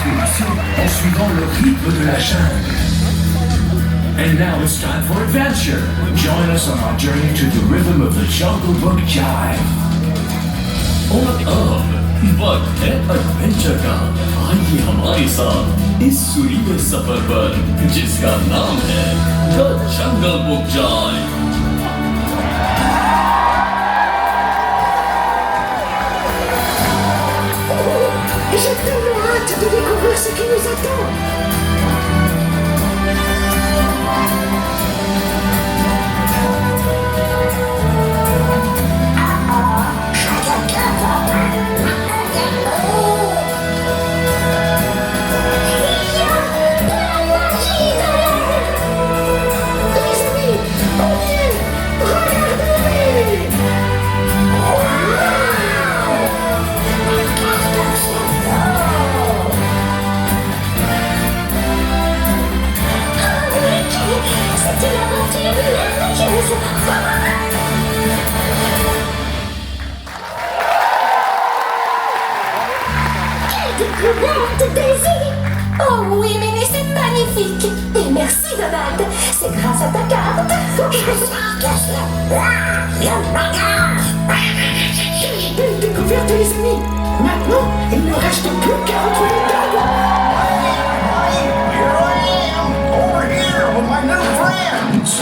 expédition en suivant le rythme de la jungle. And now it's time for adventure. Join us on our journey to the rhythm of the Jungle Book Jive. और अब वक्त है adventure का। आइए हमारे साथ इस सुरीले सफर पर जिसका नाम है the jungle book जाइव। J'ai tellement hâte de découvrir ce qui nous attend. Daisy! Oh oui, Minnie, c'est magnifique! Et merci, Donald! C'est grâce à ta carte! Belle découverte, les amis! Maintenant, il ne reste plus qu'à retrouver Doug! Here I am, over here with my new friends!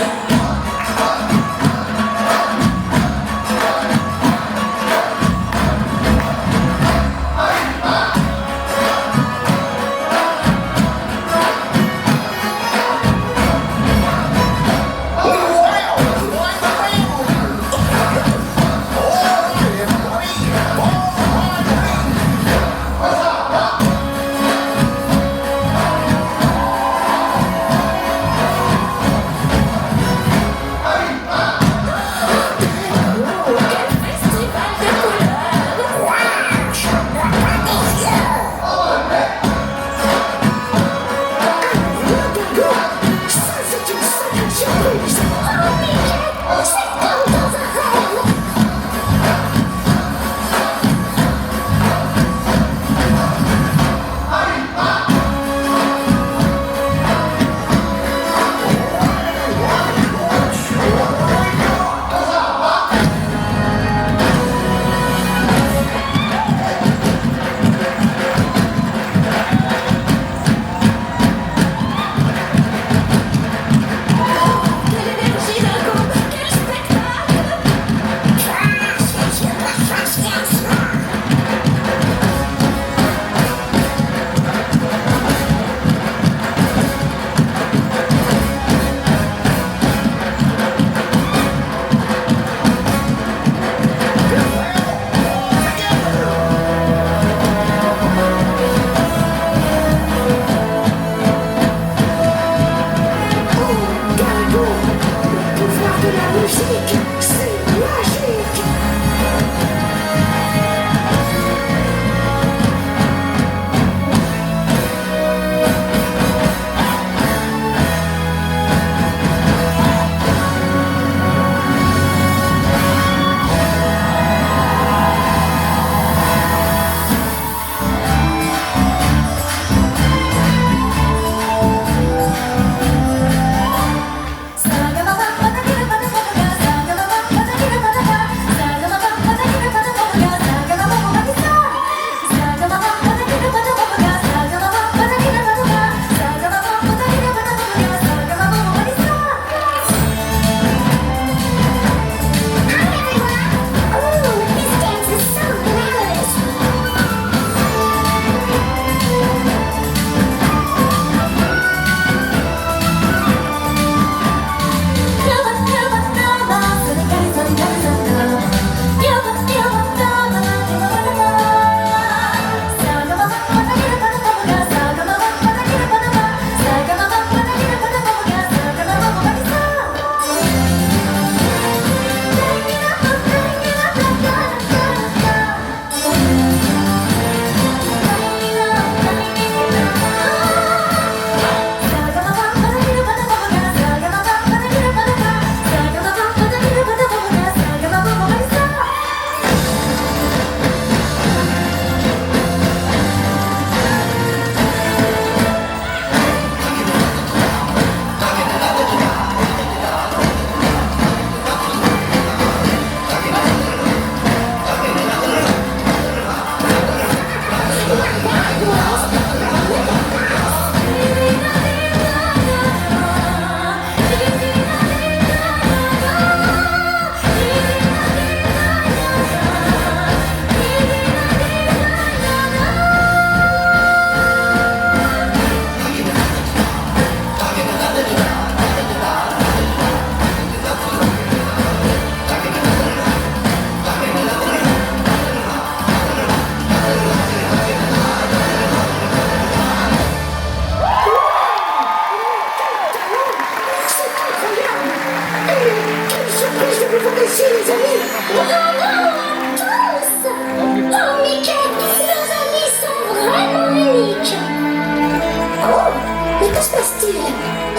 passe-t-il?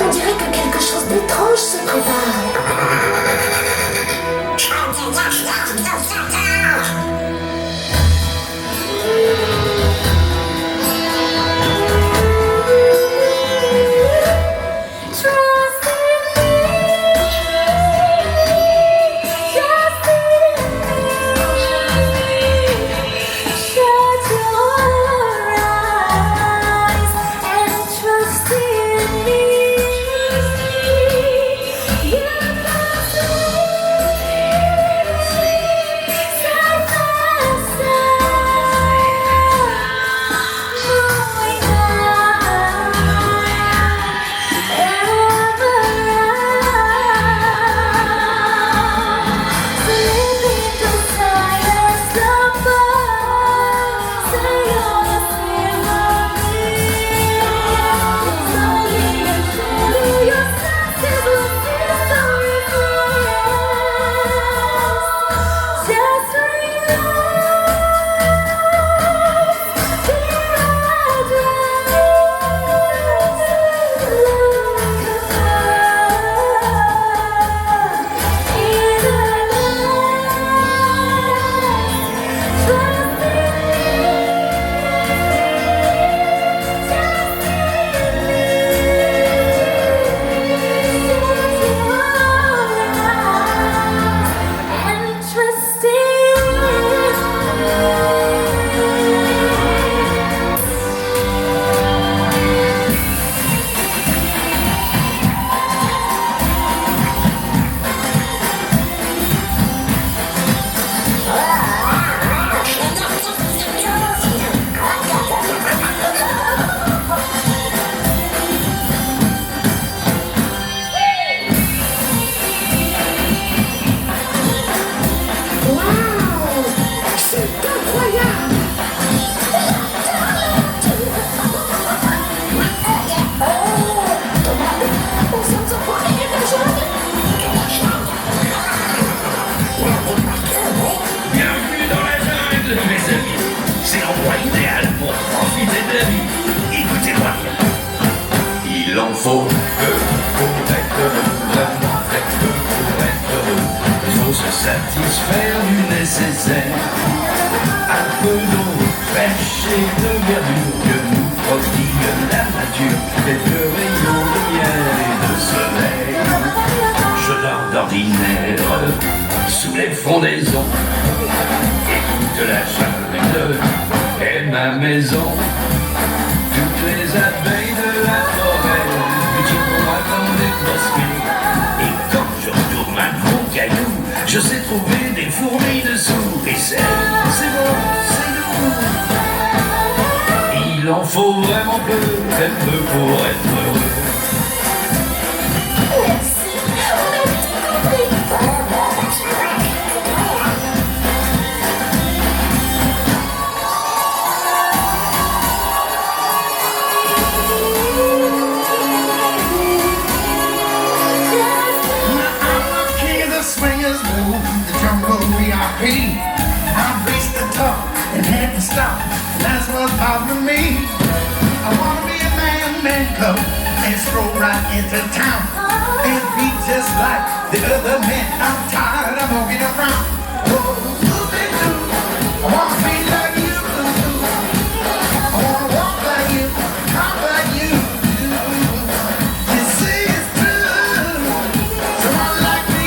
On dirait que quelque chose d'étrange se prépare. Il en faut peu pour être heureux, vraiment très peu pour être heureux. Il faut se satisfaire du nécessaire. Un peu d'eau fraîche et de verdure que nous prodigue la nature. Quelques rayons de miel et de soleil. Je dors d'ordinaire sous les frondaisons. Écoute la jungle est ma maison. Toutes les abeilles de la forêt utilisent moi comme des prospects. Et quand je retourne à mon caillou, je sais trouver des fourmis dessous. Et c'est bon, c'est nous. Il en faut vraiment peu, très peu pour être heureux. Merci, on a tout compris. Swingers move, the jungle VIP. I reached the top and had to stop. That's what's bothering me. I wanna be a man club and stroll right into town and be just like the other men. I'm tired of walking around. I wanna be like you. I wanna walk like you, talk like you. You see it's true. Someone like me.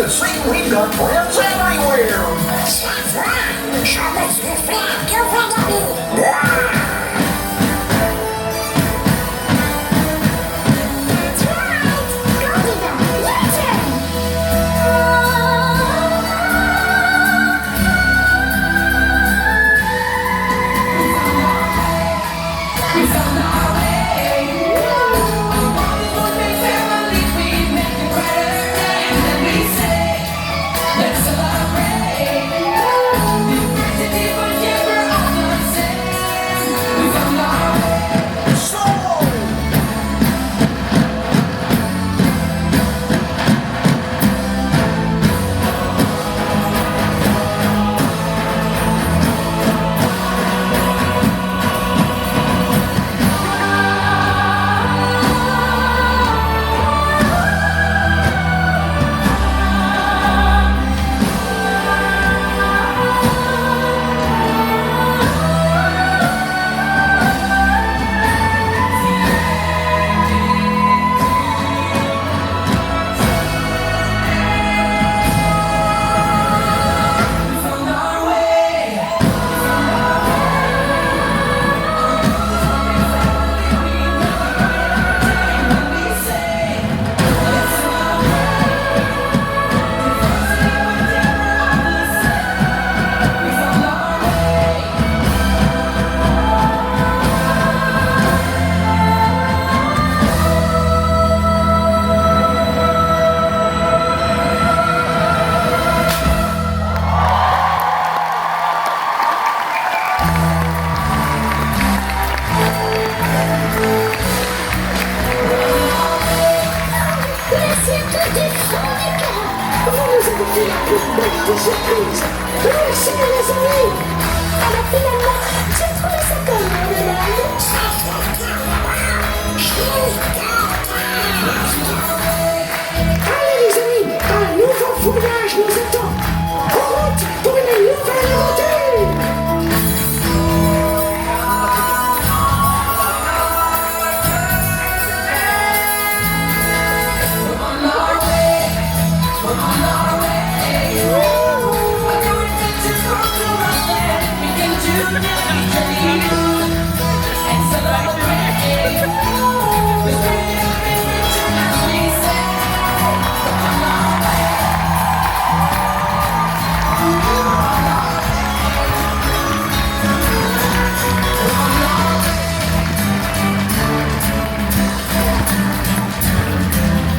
to see we got friends everywhere. That's right. Show us your friend. Go find me.